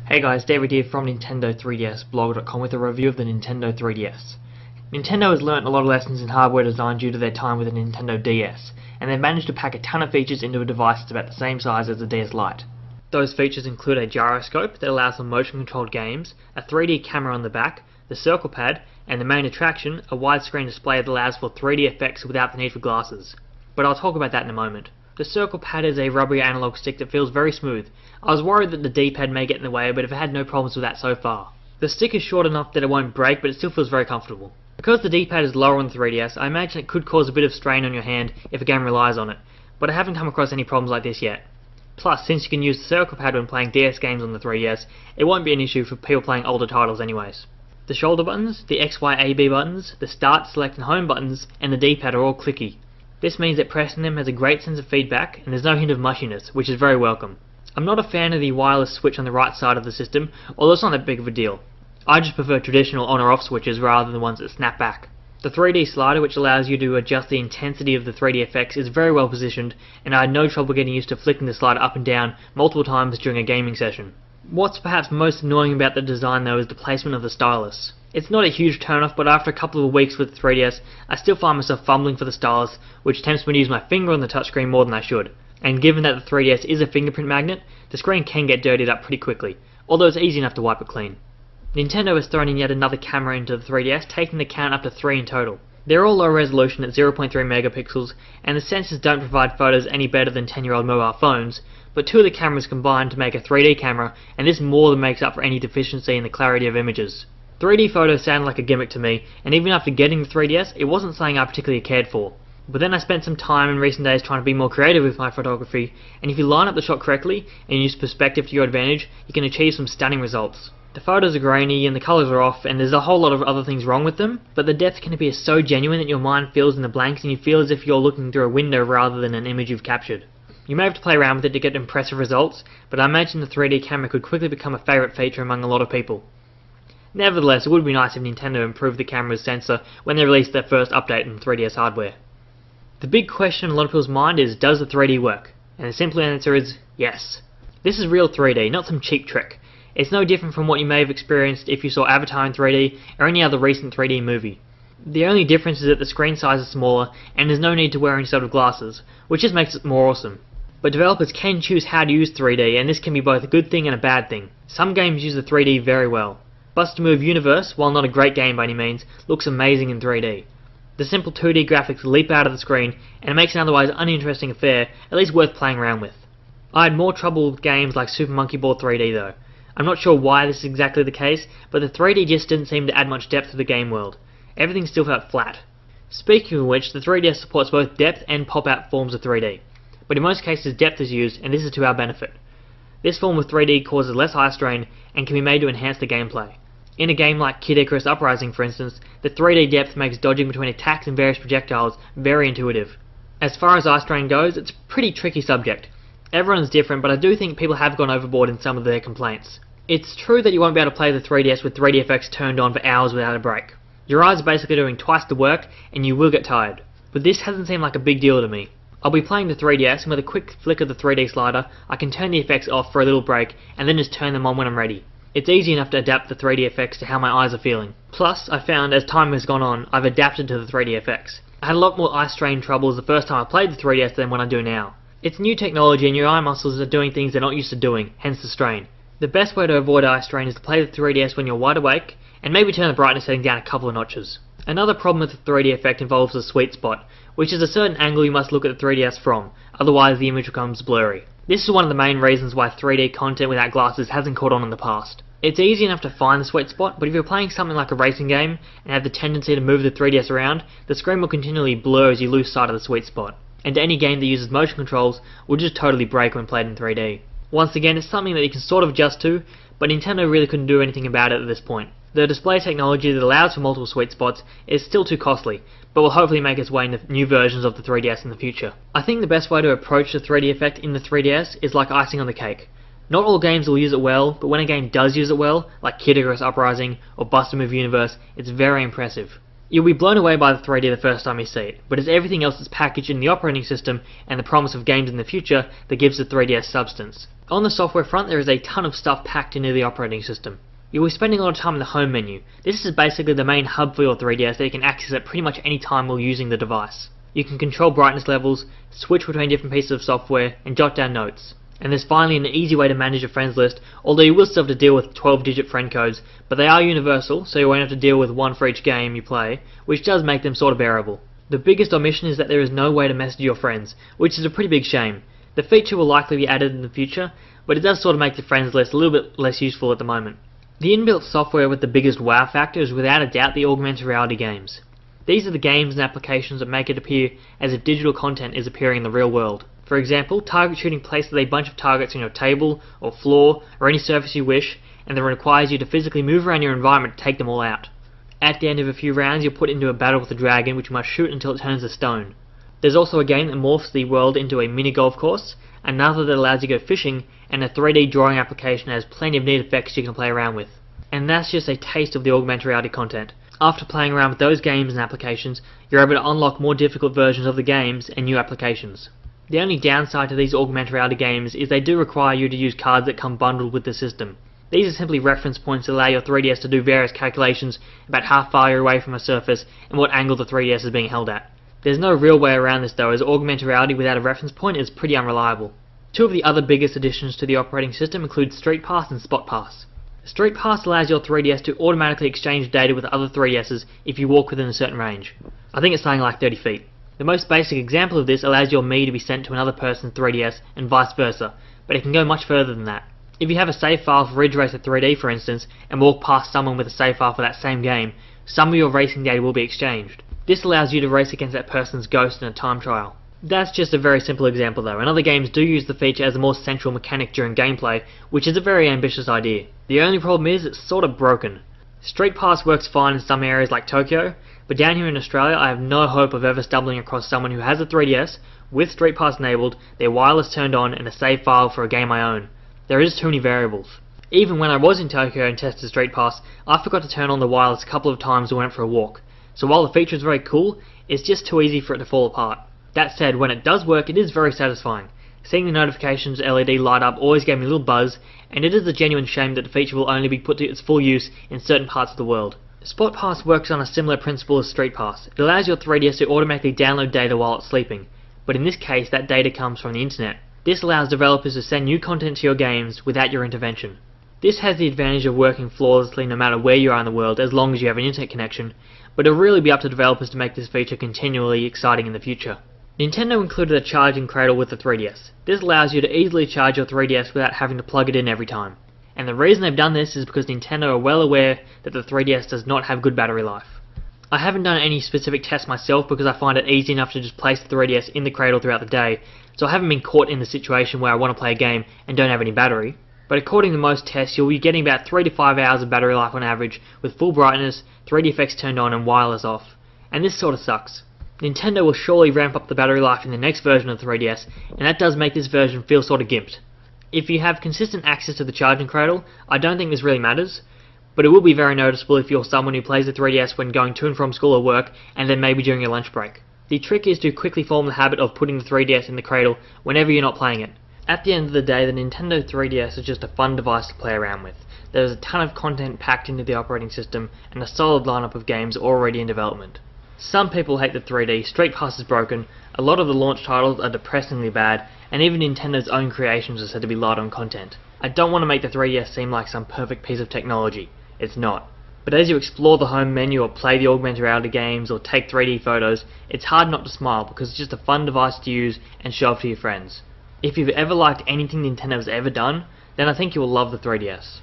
Hey guys, David here from Nintendo3DSblog.com with a review of the Nintendo 3DS. Nintendo has learnt a lot of lessons in hardware design due to their time with the Nintendo DS, and they've managed to pack a ton of features into a device that's about the same size as the DS Lite. Those features include a gyroscope that allows for motion-controlled games, a 3D camera on the back, the circle pad, and the main attraction, a widescreen display that allows for 3D effects without the need for glasses. But I'll talk about that in a moment. The circle pad is a rubbery analog stick that feels very smooth. I was worried that the D-pad may get in the way, but I've had no problems with that so far. The stick is short enough that it won't break, but it still feels very comfortable. Because the D-pad is lower on the 3DS, I imagine it could cause a bit of strain on your hand if a game relies on it, but I haven't come across any problems like this yet. Plus, since you can use the circle pad when playing DS games on the 3DS, it won't be an issue for people playing older titles anyways. The shoulder buttons, the X, Y, A, B buttons, the start, select and home buttons, and the D-pad are all clicky. This means that pressing them has a great sense of feedback and there's no hint of mushiness, which is very welcome. I'm not a fan of the wireless switch on the right side of the system, although it's not that big of a deal. I just prefer traditional on or off switches rather than the ones that snap back. The 3D slider, which allows you to adjust the intensity of the 3D effects, is very well positioned, and I had no trouble getting used to flicking the slider up and down multiple times during a gaming session. What's perhaps most annoying about the design though is the placement of the stylus. It's not a huge turn-off, but after a couple of weeks with the 3DS, I still find myself fumbling for the stylus, which tempts me to use my finger on the touchscreen more than I should. And given that the 3DS is a fingerprint magnet, the screen can get dirtied up pretty quickly, although it's easy enough to wipe it clean. Nintendo has thrown in yet another camera into the 3DS, taking the count up to 3 in total. They're all low resolution at 0.3 megapixels, and the sensors don't provide photos any better than 10-year-old mobile phones, but two of the cameras combine to make a 3D camera, and this more than makes up for any deficiency in the clarity of images. 3D photos sounded like a gimmick to me, and even after getting the 3DS, it wasn't something I particularly cared for. But then I spent some time in recent days trying to be more creative with my photography, and if you line up the shot correctly, and use perspective to your advantage, you can achieve some stunning results. The photos are grainy, and the colours are off, and there's a whole lot of other things wrong with them, but the depth can appear so genuine that your mind fills in the blanks and you feel as if you're looking through a window rather than an image you've captured. You may have to play around with it to get impressive results, but I imagine the 3D camera could quickly become a favourite feature among a lot of people. Nevertheless, it would be nice if Nintendo improved the camera's sensor when they released their first update in 3DS hardware. The big question in a lot of people's mind is, does the 3D work? And the simple answer is, yes. This is real 3D, not some cheap trick. It's no different from what you may have experienced if you saw Avatar in 3D or any other recent 3D movie. The only difference is that the screen size is smaller and there's no need to wear any sort of glasses, which just makes it more awesome. But developers can choose how to use 3D, and this can be both a good thing and a bad thing. Some games use the 3D very well. Bust-a-Move Universe, while not a great game by any means, looks amazing in 3D. The simple 2D graphics leap out of the screen, and it makes an otherwise uninteresting affair at least worth playing around with. I had more trouble with games like Super Monkey Ball 3D though. I'm not sure why this is exactly the case, but the 3D just didn't seem to add much depth to the game world. Everything still felt flat. Speaking of which, the 3DS supports both depth and pop-out forms of 3D. But in most cases depth is used, and this is to our benefit. This form of 3D causes less eye strain and can be made to enhance the gameplay. In a game like Kid Icarus Uprising, for instance, the 3D depth makes dodging between attacks and various projectiles very intuitive. As far as eye strain goes, it's a pretty tricky subject. Everyone's different, but I do think people have gone overboard in some of their complaints. It's true that you won't be able to play the 3DS with 3D effects turned on for hours without a break. Your eyes are basically doing twice the work, and you will get tired. But this hasn't seemed like a big deal to me. I'll be playing the 3DS, and with a quick flick of the 3D slider, I can turn the effects off for a little break, and then just turn them on when I'm ready. It's easy enough to adapt the 3D effects to how my eyes are feeling. Plus, I found as time has gone on, I've adapted to the 3D effects. I had a lot more eye strain troubles the first time I played the 3DS than when I do now. It's new technology and your eye muscles are doing things they're not used to doing, hence the strain. The best way to avoid eye strain is to play the 3DS when you're wide awake, and maybe turn the brightness setting down a couple of notches. Another problem with the 3D effect involves the sweet spot, which is a certain angle you must look at the 3DS from, otherwise the image becomes blurry. This is one of the main reasons why 3D content without glasses hasn't caught on in the past. It's easy enough to find the sweet spot, but if you're playing something like a racing game and have the tendency to move the 3DS around, the screen will continually blur as you lose sight of the sweet spot. And any game that uses motion controls will just totally break when played in 3D. Once again, it's something that you can sort of adjust to, but Nintendo really couldn't do anything about it at this point. The display technology that allows for multiple sweet spots is still too costly, but will hopefully make its way into new versions of the 3DS in the future. I think the best way to approach the 3D effect in the 3DS is like icing on the cake. Not all games will use it well, but when a game does use it well, like Kid Icarus Uprising or Bust-a-Move Universe, it's very impressive. You'll be blown away by the 3D the first time you see it, but it's everything else that's packaged in the operating system and the promise of games in the future that gives the 3DS substance. On the software front, there is a ton of stuff packed into the operating system. You'll be spending a lot of time in the home menu. This is basically the main hub for your 3DS that you can access at pretty much any time while using the device. You can control brightness levels, switch between different pieces of software, and jot down notes. And there's finally an easy way to manage your friends list, although you will still have to deal with 12-digit friend codes, but they are universal, so you won't have to deal with one for each game you play, which does make them sort of bearable. The biggest omission is that there is no way to message your friends, which is a pretty big shame. The feature will likely be added in the future, but it does sort of make the friends list a little bit less useful at the moment. The inbuilt software with the biggest wow factor is without a doubt the augmented reality games. These are the games and applications that make it appear as if digital content is appearing in the real world. For example, target shooting places a bunch of targets on your table, or floor, or any surface you wish, and then requires you to physically move around your environment to take them all out. At the end of a few rounds, you're put into a battle with a dragon which you must shoot until it turns to stone. There's also a game that morphs the world into a mini golf course, another that allows you to go fishing, and a 3D drawing application that has plenty of neat effects you can play around with. And that's just a taste of the augmented reality content. After playing around with those games and applications, you're able to unlock more difficult versions of the games and new applications. The only downside to these augmented reality games is they do require you to use cards that come bundled with the system. These are simply reference points that allow your 3DS to do various calculations about how far you're away from a surface and what angle the 3DS is being held at. There's no real way around this though, as augmented reality without a reference point is pretty unreliable. Two of the other biggest additions to the operating system include Street Pass and Spot Pass. Street Pass allows your 3DS to automatically exchange data with other 3DSs if you walk within a certain range. I think it's something like 30 feet. The most basic example of this allows your Mii to be sent to another person's 3DS and vice versa, but it can go much further than that. If you have a save file for Ridge Racer 3D for instance, and walk past someone with a save file for that same game, some of your racing data will be exchanged. This allows you to race against that person's ghost in a time trial. That's just a very simple example though, and other games do use the feature as a more central mechanic during gameplay, which is a very ambitious idea. The only problem is it's sort of broken. Street Pass works fine in some areas like Tokyo, but down here in Australia I have no hope of ever stumbling across someone who has a 3DS, with Street Pass enabled, their wireless turned on, and a save file for a game I own. There is too many variables. Even when I was in Tokyo and tested Street Pass, I forgot to turn on the wireless a couple of times and went for a walk. So while the feature is very cool, it's just too easy for it to fall apart. That said, when it does work, it is very satisfying. Seeing the notifications LED light up always gave me a little buzz, and it is a genuine shame that the feature will only be put to its full use in certain parts of the world. Spot Pass works on a similar principle as Street Pass. It allows your 3DS to automatically download data while it's sleeping, but in this case that data comes from the internet. This allows developers to send new content to your games without your intervention. This has the advantage of working flawlessly no matter where you are in the world as long as you have an internet connection, but it'll really be up to developers to make this feature continually exciting in the future. Nintendo included a charging cradle with the 3DS. This allows you to easily charge your 3DS without having to plug it in every time. And the reason they've done this is because Nintendo are well aware that the 3DS does not have good battery life. I haven't done any specific tests myself because I find it easy enough to just place the 3DS in the cradle throughout the day, so I haven't been caught in the situation where I want to play a game and don't have any battery. But according to most tests, you'll be getting about 3 to 5 hours of battery life on average with full brightness, 3D effects turned on and wireless off. And this sort of sucks. Nintendo will surely ramp up the battery life in the next version of the 3DS, and that does make this version feel sort of gimped. If you have consistent access to the charging cradle, I don't think this really matters, but it will be very noticeable if you're someone who plays the 3DS when going to and from school or work, and then maybe during your lunch break. The trick is to quickly form the habit of putting the 3DS in the cradle whenever you're not playing it. At the end of the day, the Nintendo 3DS is just a fun device to play around with. There's a ton of content packed into the operating system, and a solid lineup of games already in development. Some people hate the 3D, Street Pass is broken, a lot of the launch titles are depressingly bad, and even Nintendo's own creations are said to be light on content. I don't want to make the 3DS seem like some perfect piece of technology. It's not. But as you explore the home menu or play the augmented reality games or take 3D photos, it's hard not to smile because it's just a fun device to use and show off to your friends. If you've ever liked anything Nintendo has ever done, then I think you will love the 3DS.